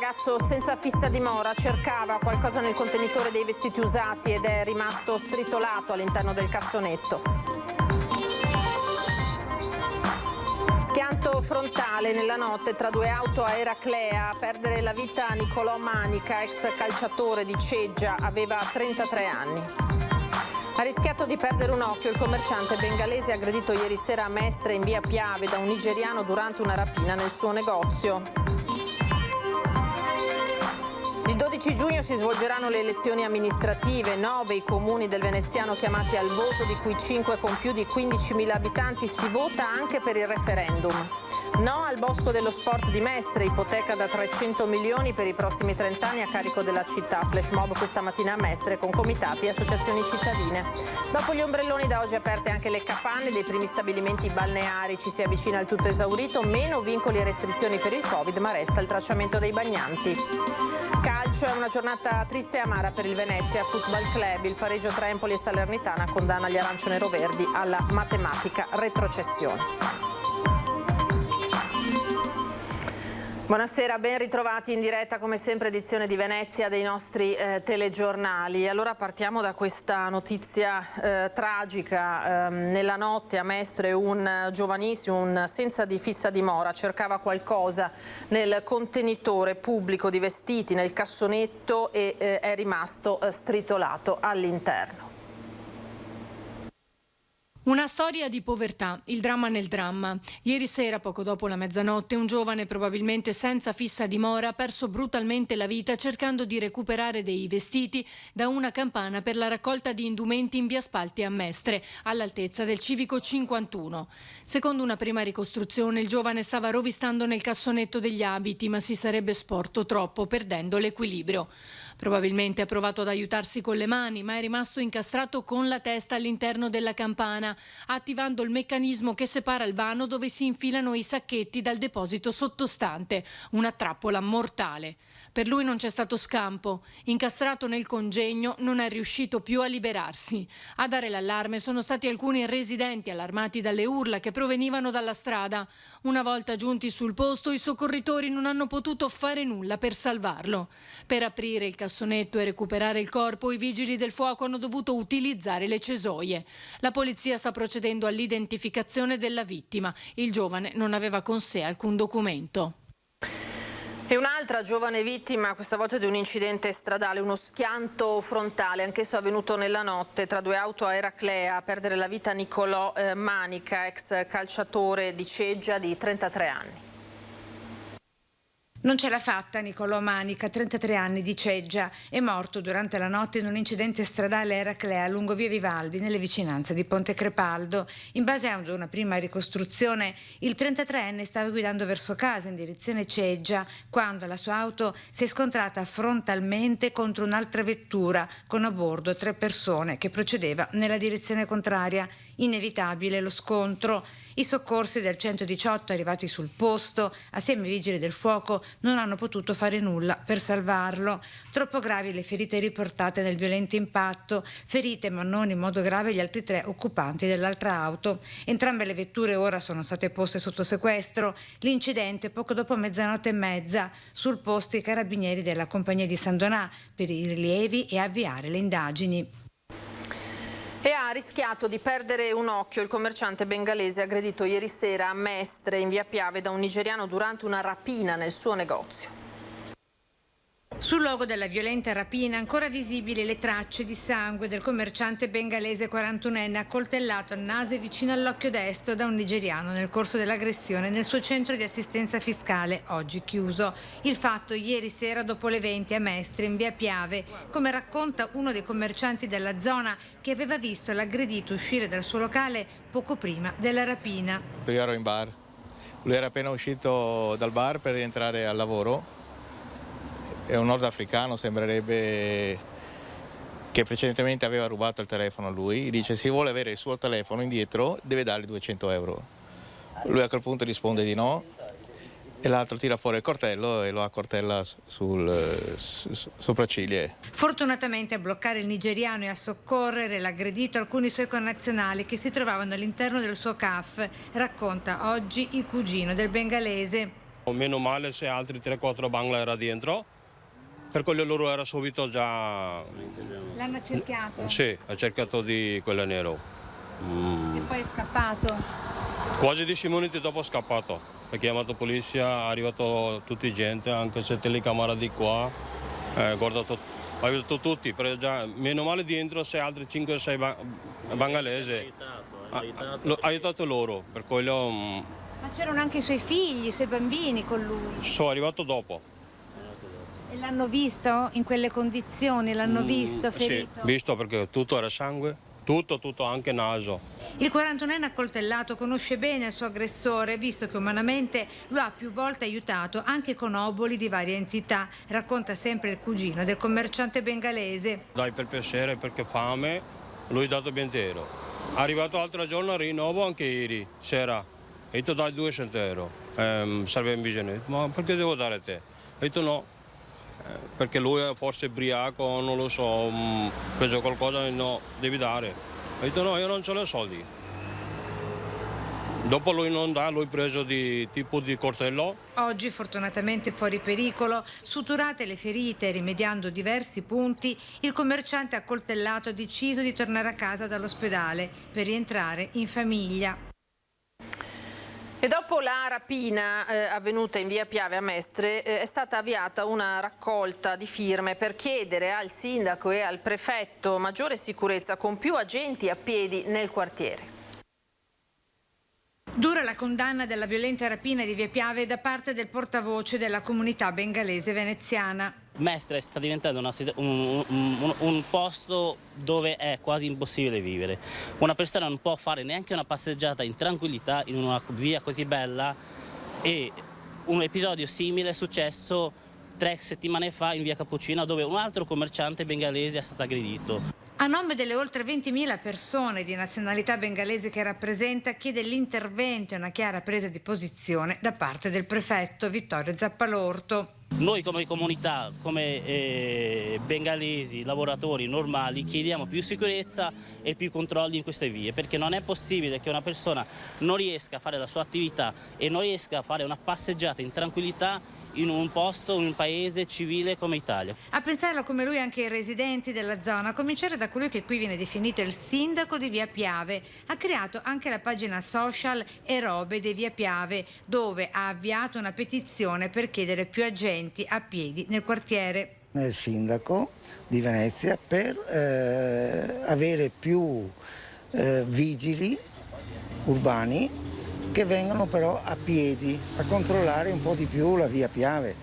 ragazzo senza fissa dimora cercava qualcosa nel contenitore dei vestiti usati ed è rimasto stritolato all'interno del cassonetto. Schianto frontale nella notte tra due auto a Eraclea. A perdere la vita Nicolò Manica, ex calciatore di Ceggia, aveva 33 anni. Ha rischiato di perdere un occhio il commerciante bengalese aggredito ieri sera a Mestre in via Piave da un nigeriano durante una rapina nel suo negozio. Il 12 giugno si svolgeranno le elezioni amministrative, 9 i comuni del veneziano chiamati al voto, di cui 5 con più di 15.000 abitanti. Si vota anche per il referendum. No al Bosco dello Sport di Mestre, ipoteca da 300 milioni per i prossimi 30 anni a carico della città. Flash mob questa mattina a Mestre con comitati e associazioni cittadine. Dopo gli ombrelloni, da oggi aperte anche le capanne dei primi stabilimenti balneari. Ci si avvicina al tutto esaurito, meno vincoli e restrizioni per il Covid, ma resta il tracciamento dei bagnanti. Calcio, è una giornata triste e amara per il Venezia Football Club. Il pareggio tra Empoli e Salernitana condanna gli arancione-roverdi alla matematica retrocessione. Buonasera, ben ritrovati in diretta come sempre edizione di Venezia dei nostri telegiornali. Allora partiamo da questa notizia tragica. Nella notte a Mestre un giovanissimo, un senza di fissa dimora, cercava qualcosa nel contenitore pubblico di vestiti, nel cassonetto, e è rimasto stritolato all'interno. Una storia di povertà, il dramma nel dramma. Ieri sera, poco dopo la mezzanotte, un giovane probabilmente senza fissa dimora ha perso brutalmente la vita cercando di recuperare dei vestiti da una campana per la raccolta di indumenti in via Spalti a Mestre, all'altezza del civico 51. Secondo una prima ricostruzione, il giovane stava rovistando nel cassonetto degli abiti, ma si sarebbe sporto troppo, perdendo l'equilibrio. Probabilmente ha provato ad aiutarsi con le mani, ma è rimasto incastrato con la testa all'interno della campana, attivando il meccanismo che separa il vano dove si infilano i sacchetti dal deposito sottostante, una trappola mortale. Per lui non c'è stato scampo. Incastrato nel congegno, non è riuscito più a liberarsi. A dare l'allarme sono stati alcuni residenti allarmati dalle urla che provenivano dalla strada. Una volta giunti sul posto, i soccorritori non hanno potuto fare nulla per salvarlo. Per aprire il cassonetto e recuperare il corpo, i vigili del fuoco hanno dovuto utilizzare le cesoie. La polizia sta procedendo all'identificazione della vittima. Il giovane non aveva con sé alcun documento. E un'altra giovane vittima, questa volta di un incidente stradale, uno schianto frontale, anch'esso avvenuto nella notte tra due auto a Eraclea. A perdere la vita Nicolò Manica, ex calciatore di Ceggia di 33 anni. Non ce l'ha fatta Nicolò Manica, 33 anni, di Ceggia. È morto durante la notte in un incidente stradale a Eraclea lungo via Vivaldi, nelle vicinanze di Ponte Crepaldo. In base a una prima ricostruzione, il 33enne stava guidando verso casa in direzione Ceggia quando la sua auto si è scontrata frontalmente contro un'altra vettura con a bordo 3 persone che procedeva nella direzione contraria. Inevitabile lo scontro. I soccorsi del 118 arrivati sul posto, assieme ai vigili del fuoco, non hanno potuto fare nulla per salvarlo. Troppo gravi le ferite riportate nel violento impatto, ferite ma non in modo grave gli altri 3 occupanti dell'altra auto. Entrambe le vetture ora sono state poste sotto sequestro. L'incidente poco dopo mezzanotte e mezza, sul posto i carabinieri della compagnia di San Donà per i rilievi e avviare le indagini. E ha rischiato di perdere un occhio il commerciante bengalese aggredito ieri sera a Mestre in via Piave da un nigeriano durante una rapina nel suo negozio. Sul luogo della violenta rapina ancora visibili le tracce di sangue del commerciante bengalese 41enne accoltellato al naso e vicino all'occhio destro da un nigeriano nel corso dell'aggressione nel suo centro di assistenza fiscale, oggi chiuso. Il fatto ieri sera dopo le 20 a Mestre in via Piave, come racconta uno dei commercianti della zona che aveva visto l'aggredito uscire dal suo locale poco prima della rapina. Io ero in bar, lui era appena uscito dal bar per rientrare al lavoro. È un nordafricano, sembrerebbe che precedentemente aveva rubato il telefono a lui. Dice se vuole avere il suo telefono indietro deve dargli 200 euro. Lui a quel punto risponde di no e l'altro tira fuori il coltello e lo accoltella sul sopracciglio. Fortunatamente a bloccare il nigeriano e a soccorrere l'aggredito alcuni suoi connazionali che si trovavano all'interno del suo CAF, racconta oggi il cugino del bengalese. Meno male se altri 3-4 bangla era dentro, per quello loro era subito già... L'hanno cercato? Sì, ha cercato di quello nero. E poi è scappato? Quasi 10 minuti dopo è scappato, ha chiamato polizia, è arrivato tutta gente, anche se telecamera di qua, guardato, ha aiutato tutti, però già, meno male dentro se altri 5-6 bangalesi, ha aiutato loro, per quello... Ma c'erano anche i suoi figli, i suoi bambini con lui? Sono arrivato dopo. E l'hanno visto in quelle condizioni? L'hanno visto ferito? Sì, visto perché tutto era sangue, tutto, anche naso. Il 41enne accoltellato conosce bene il suo aggressore, visto che umanamente lo ha più volte aiutato anche con oboli di varie entità, racconta sempre il cugino del commerciante bengalese. Dai per piacere, perché fame, lui ha dato ben intero. È arrivato l'altro giorno a rinnovo anche ieri sera, ho detto dai 200 euro, serve in bisogno, ma perché devo dare a te? Ho detto no, perché lui è forse ubriaco, non lo so, preso qualcosa, no, devi dare. Ho detto no, io non ce l'ho soldi. Dopo lui non dà, lui preso di tipo di coltello. Oggi fortunatamente fuori pericolo, suturate le ferite e rimediando diversi punti, il commerciante accoltellato ha deciso di tornare a casa dall'ospedale per rientrare in famiglia. E dopo la rapina avvenuta in via Piave a Mestre è stata avviata una raccolta di firme per chiedere al sindaco e al prefetto maggiore sicurezza con più agenti a piedi nel quartiere. Dura la condanna della violenta rapina di via Piave da parte del portavoce della comunità bengalese veneziana. Mestre sta diventando un posto dove è quasi impossibile vivere. Una persona non può fare neanche una passeggiata in tranquillità in una via così bella, e un episodio simile è successo 3 settimane fa in via Cappuccina, dove un altro commerciante bengalese è stato aggredito. A nome delle oltre 20.000 persone di nazionalità bengalese che rappresenta, chiede l'intervento e una chiara presa di posizione da parte del prefetto Vittorio Zappalorto. Noi come comunità, come bengalesi, lavoratori normali, chiediamo più sicurezza e più controlli in queste vie, perché non è possibile che una persona non riesca a fare la sua attività e non riesca a fare una passeggiata in tranquillità in un posto, in un paese civile come Italia. A pensarlo come lui anche i residenti della zona, a cominciare da colui che qui viene definito il sindaco di via Piave. Ha creato anche la pagina social Erobe di via Piave, dove ha avviato una petizione per chiedere più agenti a piedi nel quartiere. Nel sindaco di Venezia per avere più vigili urbani che vengono però a piedi a controllare un po' di più la via Piave,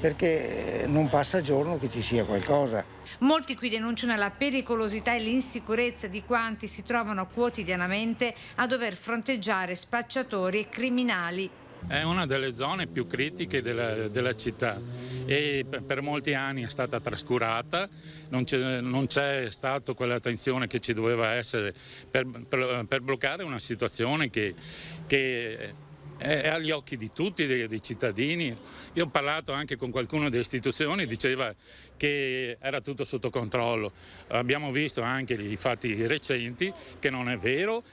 perché non passa giorno che ci sia qualcosa. Molti qui denunciano la pericolosità e l'insicurezza di quanti si trovano quotidianamente a dover fronteggiare spacciatori e criminali. È una delle zone più critiche della città e per molti anni è stata trascurata, non c'è stata quell'attenzione che ci doveva essere per bloccare una situazione che è agli occhi di tutti, dei cittadini. Io ho parlato anche con qualcuno delle istituzioni, diceva che era tutto sotto controllo. Abbiamo visto anche i fatti recenti che non è vero.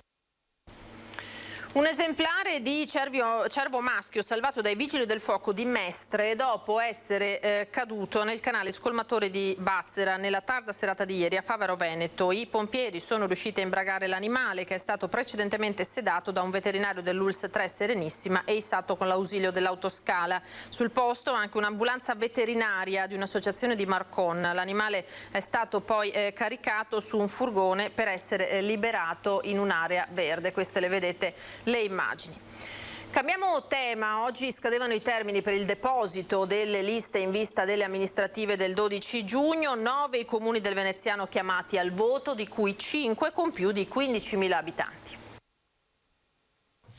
Un esemplare di cervo maschio salvato dai vigili del fuoco di Mestre dopo essere caduto nel canale scolmatore di Bazzera nella tarda serata di ieri a Favaro Veneto. I pompieri sono riusciti a imbragare l'animale, che è stato precedentemente sedato da un veterinario dell'ULSS 3 Serenissima e issato con l'ausilio dell'autoscala. Sul posto anche un'ambulanza veterinaria di un'associazione di Marcon. L'animale è stato poi caricato su un furgone per essere liberato in un'area verde. Queste le vedete le immagini. Cambiamo tema. Oggi scadevano i termini per il deposito delle liste in vista delle amministrative del 12 giugno. 9 i comuni del veneziano chiamati al voto, di cui 5 con più di 15.000 abitanti.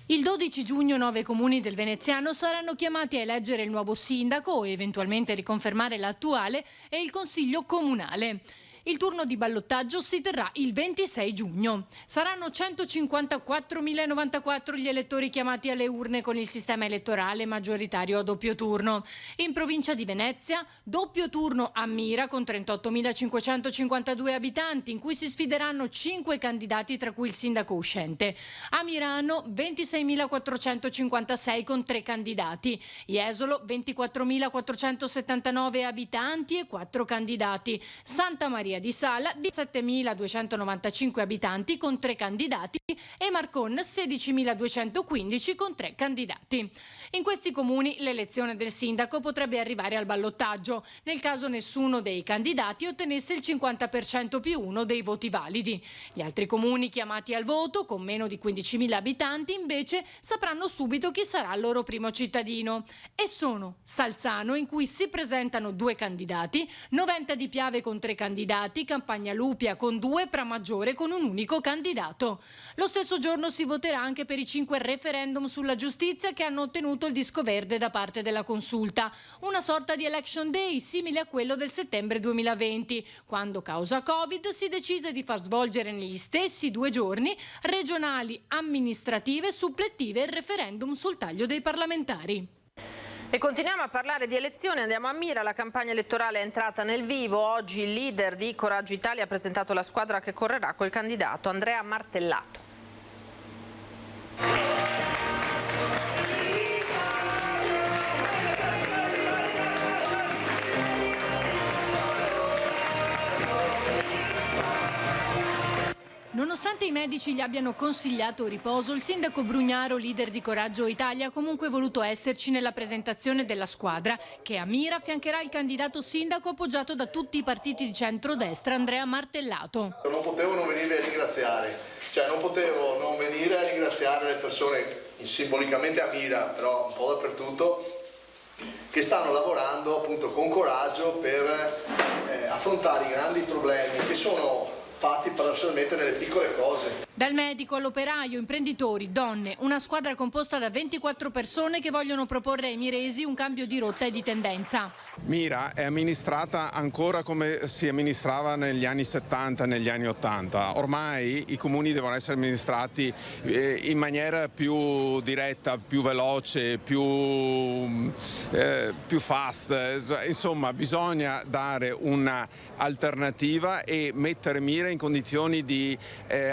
Il 12 giugno 9 comuni del veneziano saranno chiamati a eleggere il nuovo sindaco o eventualmente riconfermare l'attuale e il consiglio comunale. Il turno di ballottaggio si terrà il 26 giugno. Saranno 154.094 gli elettori chiamati alle urne con il sistema elettorale maggioritario a doppio turno. In provincia di Venezia, doppio turno a Mira con 38.552 abitanti, in cui si sfideranno 5 candidati tra cui il sindaco uscente. A Mirano 26.456 con 3 candidati. Jesolo 24.479 abitanti e 4 candidati. Santa Maria di Sala 17.295 abitanti con 3 candidati e Marcon 16.215 con 3 candidati. In questi comuni l'elezione del sindaco potrebbe arrivare al ballottaggio nel caso nessuno dei candidati ottenesse il 50% più 1 dei voti validi. Gli altri comuni chiamati al voto con meno di 15.000 abitanti invece sapranno subito chi sarà il loro primo cittadino e sono Salzano, in cui si presentano 2 candidati, Noventa di Piave con 3 candidati, Campagna Lupia con 2, Pramaggiore con un unico candidato. Lo stesso giorno si voterà anche per i 5 referendum sulla giustizia che hanno ottenuto il disco verde da parte della Consulta, una sorta di election day simile a quello del settembre 2020, quando causa Covid si decise di far svolgere negli stessi 2 giorni regionali, amministrative, supplettive e referendum sul taglio dei parlamentari. E continuiamo a parlare di elezioni, andiamo a Mira, la campagna elettorale è entrata nel vivo. Oggi il leader di Coraggio Italia ha presentato la squadra che correrà col candidato Andrea Martellato. Nonostante i medici gli abbiano consigliato riposo, il sindaco Brugnaro, leader di Coraggio Italia, ha comunque voluto esserci nella presentazione della squadra, che a Mira affiancherà il candidato sindaco appoggiato da tutti i partiti di centrodestra, Andrea Martellato. Non potevo non venire a ringraziare, non potevo non venire a ringraziare le persone simbolicamente a Mira, però un po' dappertutto, che stanno lavorando appunto con coraggio per affrontare i grandi problemi che sono fatti paradossalmente nelle piccole cose. Dal medico all'operaio, imprenditori, donne, una squadra composta da 24 persone che vogliono proporre ai miresi un cambio di rotta e di tendenza. Mira è amministrata ancora come si amministrava negli anni 70, negli anni 80. Ormai i comuni devono essere amministrati in maniera più diretta, più veloce, più fast. Insomma, bisogna dare un'alternativa e mettere Mira in condizioni di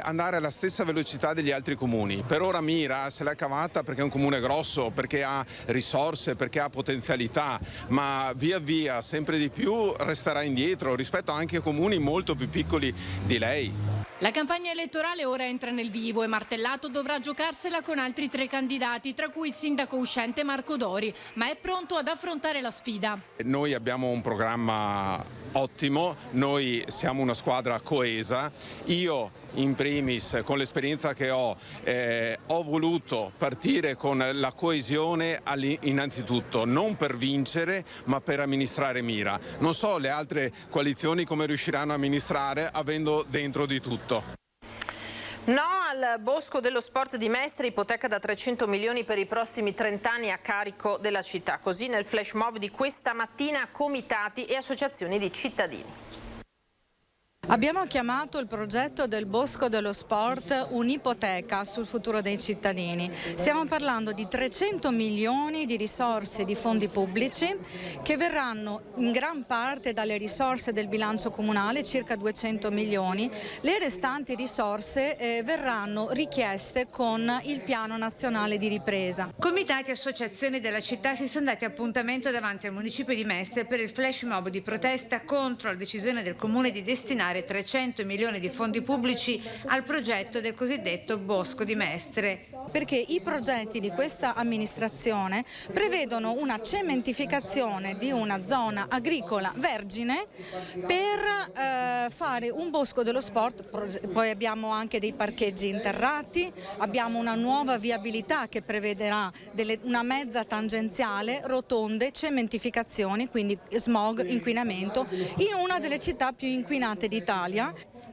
andare alla stessa velocità degli altri comuni. Per ora Mira se l'è cavata perché è un comune grosso, perché ha risorse, perché ha potenzialità, ma via via sempre di più resterà indietro rispetto anche a comuni molto più piccoli di lei. La campagna elettorale ora entra nel vivo e Martellato dovrà giocarsela con altri 3 candidati, tra cui il sindaco uscente Marco Dori, ma è pronto ad affrontare la sfida. Noi abbiamo un programma ottimo, noi siamo una squadra coesa. Io in primis, con l'esperienza che ho voluto partire con la coesione innanzitutto, non per vincere ma per amministrare Mira. Non so le altre coalizioni come riusciranno a amministrare avendo dentro di tutto. No al Bosco dello Sport di Mestre, ipoteca da 300 milioni per i prossimi 30 anni a carico della città. Così nel flash mob di questa mattina comitati e associazioni di cittadini. Abbiamo chiamato il progetto del Bosco dello Sport un'ipoteca sul futuro dei cittadini. Stiamo parlando di 300 milioni di risorse di fondi pubblici che verranno in gran parte dalle risorse del bilancio comunale, circa 200 milioni. Le restanti risorse verranno richieste con il Piano Nazionale di Ripresa. Comitati e associazioni della città si sono dati appuntamento davanti al municipio di Mestre per il flash mob di protesta contro la decisione del comune di destinare 300 milioni di fondi pubblici al progetto del cosiddetto Bosco di Mestre. Perché i progetti di questa amministrazione prevedono una cementificazione di una zona agricola vergine per fare un bosco dello sport. Poi abbiamo anche dei parcheggi interrati, abbiamo una nuova viabilità che prevederà una mezza tangenziale, rotonde, cementificazioni, quindi smog, inquinamento, in una delle città più inquinate d'Italia.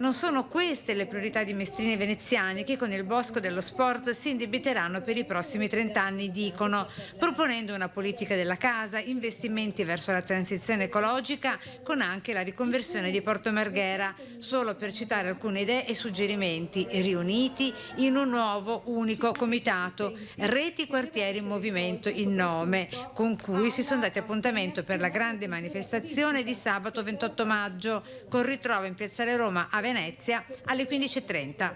Non sono queste le priorità di mestrini veneziani che con il Bosco dello Sport si indebiteranno per i prossimi 30 anni, dicono, proponendo una politica della casa, investimenti verso la transizione ecologica con anche la riconversione di Porto Marghera, solo per citare alcune idee e suggerimenti riuniti in un nuovo unico comitato, Reti Quartieri in Movimento il nome, con cui si sono dati appuntamento per la grande manifestazione di sabato 28 maggio, con ritrovo in Piazzale Roma a Venezia alle 15:30.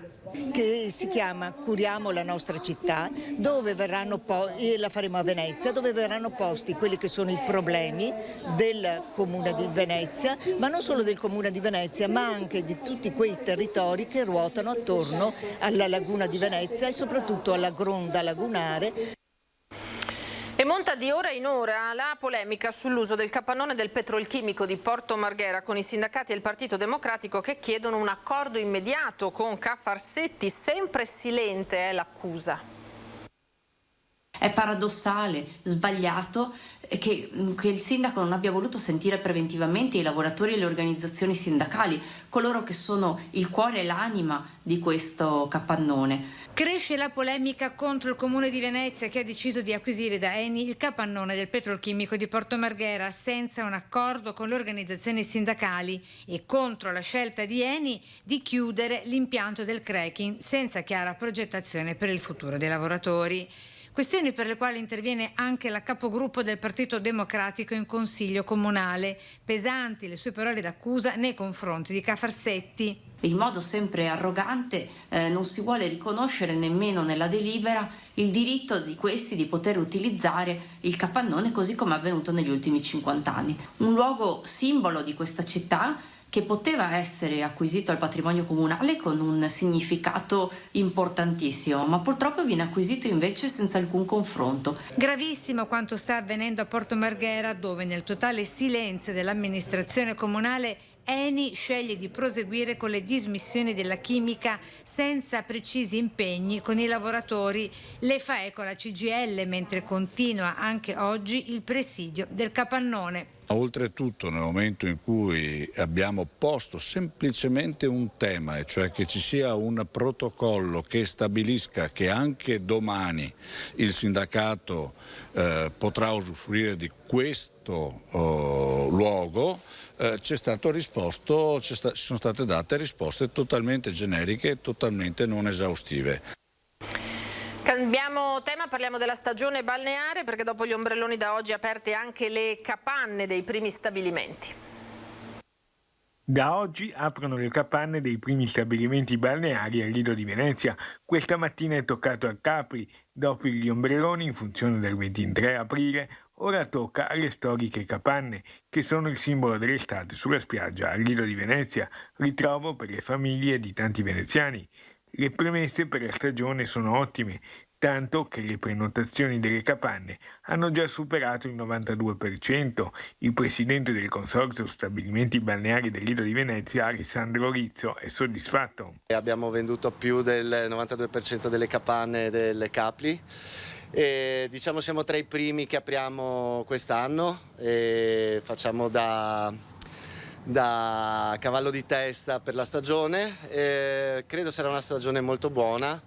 Che si chiama Curiamo la nostra città, dove verranno e la faremo a Venezia, dove verranno posti quelli che sono i problemi del Comune di Venezia, ma non solo del Comune di Venezia, ma anche di tutti quei territori che ruotano attorno alla laguna di Venezia e soprattutto alla gronda lagunare. E monta di ora in ora la polemica sull'uso del capannone del petrolchimico di Porto Marghera con i sindacati e il Partito Democratico che chiedono un accordo immediato con Ca' Farsetti. Sempre silente è l'accusa. È paradossale, sbagliato che il sindaco non abbia voluto sentire preventivamente i lavoratori e le organizzazioni sindacali, coloro che sono il cuore e l'anima di questo capannone. Cresce la polemica contro il Comune di Venezia che ha deciso di acquisire da Eni il capannone del petrolchimico di Porto Marghera senza un accordo con le organizzazioni sindacali e contro la scelta di Eni di chiudere l'impianto del cracking senza chiara progettazione per il futuro dei lavoratori. Questioni per le quali interviene anche la capogruppo del Partito Democratico in Consiglio Comunale. Pesanti le sue parole d'accusa nei confronti di Ca' Farsetti. In modo sempre arrogante non si vuole riconoscere nemmeno nella delibera il diritto di questi di poter utilizzare il capannone così come è avvenuto negli ultimi 50 anni. Un luogo simbolo di questa città che poteva essere acquisito al patrimonio comunale con un significato importantissimo, ma purtroppo viene acquisito invece senza alcun confronto. Gravissimo quanto sta avvenendo a Porto Marghera, dove nel totale silenzio dell'amministrazione comunale Eni sceglie di proseguire con le dismissioni della chimica senza precisi impegni con i lavoratori. Le fa eco la CGIL, mentre continua anche oggi il presidio del capannone. Oltretutto, nel momento in cui abbiamo posto semplicemente un tema, e cioè che ci sia un protocollo che stabilisca che anche domani il sindacato potrà usufruire di questo luogo, ci sono state date risposte totalmente generiche e totalmente non esaustive. Cambiamo tema, parliamo della stagione balneare perché dopo gli ombrelloni da oggi aperte anche le capanne dei primi stabilimenti. Da oggi aprono le capanne dei primi stabilimenti balneari al Lido di Venezia. Questa mattina è toccato a Capri, dopo gli ombrelloni in funzione del 23 aprile, ora tocca alle storiche capanne, che sono il simbolo dell'estate sulla spiaggia al Lido di Venezia, ritrovo per le famiglie di tanti veneziani. Le premesse per la stagione sono ottime, tanto che le prenotazioni delle capanne hanno già superato il 92%. Il presidente del Consorzio Stabilimenti Balneari del Lido di Venezia, Alessandro Rizzo, è soddisfatto. Abbiamo venduto più del 92% delle capanne delle Capli. E diciamo siamo tra i primi che apriamo quest'anno e facciamo da cavallo di testa per la stagione. Credo sarà una stagione molto buona.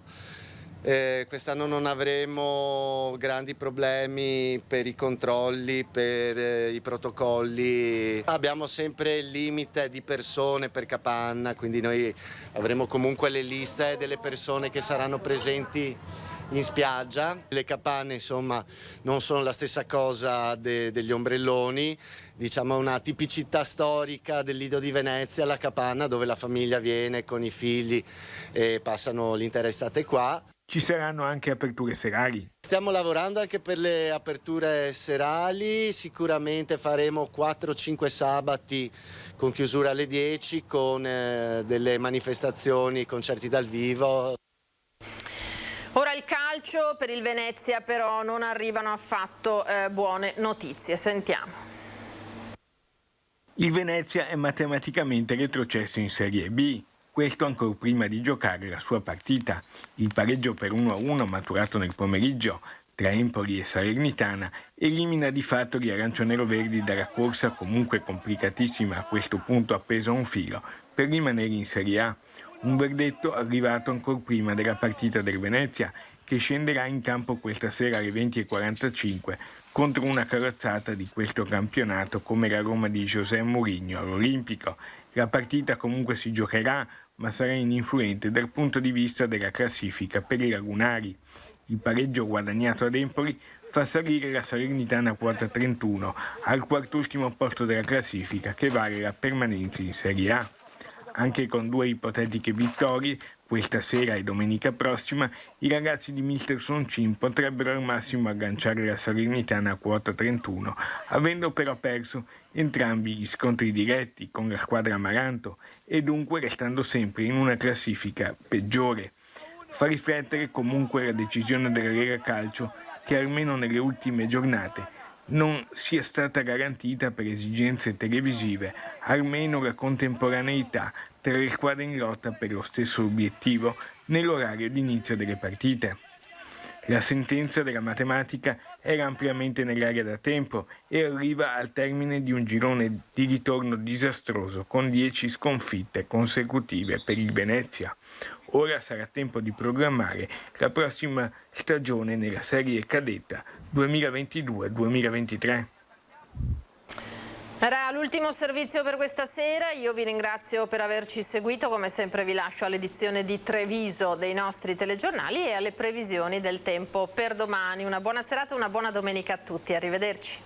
Quest'anno non avremo grandi problemi per i controlli, per i protocolli. Abbiamo sempre il limite di persone per capanna, quindi noi avremo comunque le liste delle persone che saranno presenti in spiaggia. Le capanne insomma non sono la stessa cosa degli ombrelloni, diciamo una tipicità storica del Lido di Venezia, la capanna dove la famiglia viene con i figli e passano l'intera estate qua. Ci saranno anche aperture serali. Stiamo lavorando anche per le aperture serali, sicuramente faremo 4-5 sabati con chiusura alle 10 con delle manifestazioni, concerti dal vivo. Ora il calcio, per il Venezia però non arrivano affatto buone notizie, sentiamo. Il Venezia è matematicamente retrocesso in Serie B, questo ancor prima di giocare la sua partita. Il pareggio per 1-1 maturato nel pomeriggio tra Empoli e Salernitana elimina di fatto gli arancione-verdi dalla corsa comunque complicatissima a questo punto appesa a un filo per rimanere in Serie A. Un verdetto arrivato ancora prima della partita del Venezia, che scenderà in campo questa sera alle 20:45 contro una carrozzata di questo campionato come la Roma di José Mourinho all'Olimpico. La partita comunque si giocherà, ma sarà ininfluente dal punto di vista della classifica per i lagunari. Il pareggio guadagnato ad Empoli fa salire la Salernitana a quota 31 al quartultimo posto della classifica, che vale la permanenza in Serie A. Anche con 2 ipotetiche vittorie, questa sera e domenica prossima, i ragazzi di Mister Soncin potrebbero al massimo agganciare la Salernitana a quota 31, avendo però perso entrambi gli scontri diretti con la squadra Amaranto e dunque restando sempre in una classifica peggiore. Fa riflettere comunque la decisione della Lega Calcio che almeno nelle ultime giornate non sia stata garantita per esigenze televisive almeno la contemporaneità tra le squadre in lotta per lo stesso obiettivo nell'orario di inizio delle partite. La sentenza della matematica era ampiamente nell'aria da tempo e arriva al termine di un girone di ritorno disastroso con 10 sconfitte consecutive per il Venezia. Ora sarà tempo di programmare la prossima stagione nella serie cadetta 2022-2023. Era l'ultimo servizio per questa sera, io vi ringrazio per averci seguito, come sempre vi lascio all'edizione di Treviso dei nostri telegiornali e alle previsioni del tempo per domani. Una buona serata e una buona domenica a tutti, arrivederci.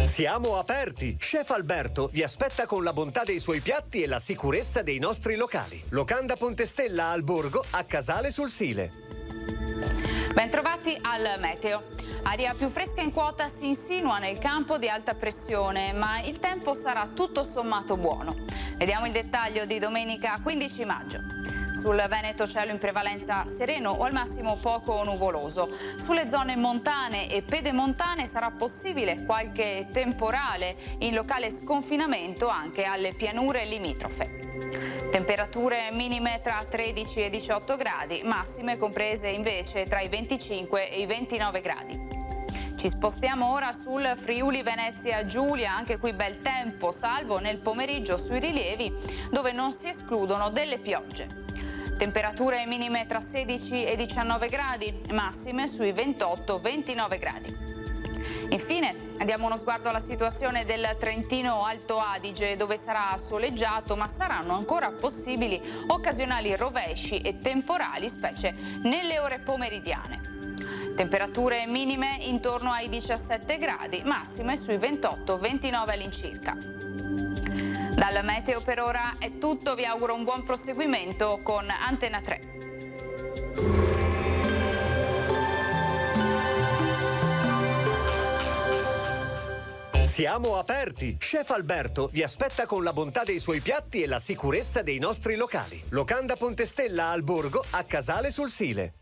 Siamo aperti! Chef Alberto vi aspetta con la bontà dei suoi piatti e la sicurezza dei nostri locali. Locanda Pontestella al Borgo, a Casale sul Sile. Bentrovati al meteo. Aria più fresca in quota si insinua nel campo di alta pressione, ma il tempo sarà tutto sommato buono. Vediamo il dettaglio di domenica 15 maggio. Sul Veneto cielo in prevalenza sereno o al massimo poco nuvoloso. Sulle zone montane e pedemontane sarà possibile qualche temporale, in locale sconfinamento anche alle pianure limitrofe. Temperature minime tra 13 e 18 gradi, massime comprese invece tra i 25 e i 29 gradi. Ci spostiamo ora sul Friuli Venezia Giulia, anche qui bel tempo, salvo nel pomeriggio sui rilievi dove non si escludono delle piogge. Temperature minime tra 16 e 19 gradi, massime sui 28-29 gradi. Infine diamo uno sguardo alla situazione del Trentino Alto Adige, dove sarà soleggiato ma saranno ancora possibili occasionali rovesci e temporali, specie nelle ore pomeridiane. Temperature minime intorno ai 17 gradi, massime sui 28-29 all'incirca. Dal meteo per ora è tutto, vi auguro un buon proseguimento con Antena 3. Siamo aperti! Chef Alberto vi aspetta con la bontà dei suoi piatti e la sicurezza dei nostri locali. Locanda Pontestella al Borgo, a Casale sul Sile.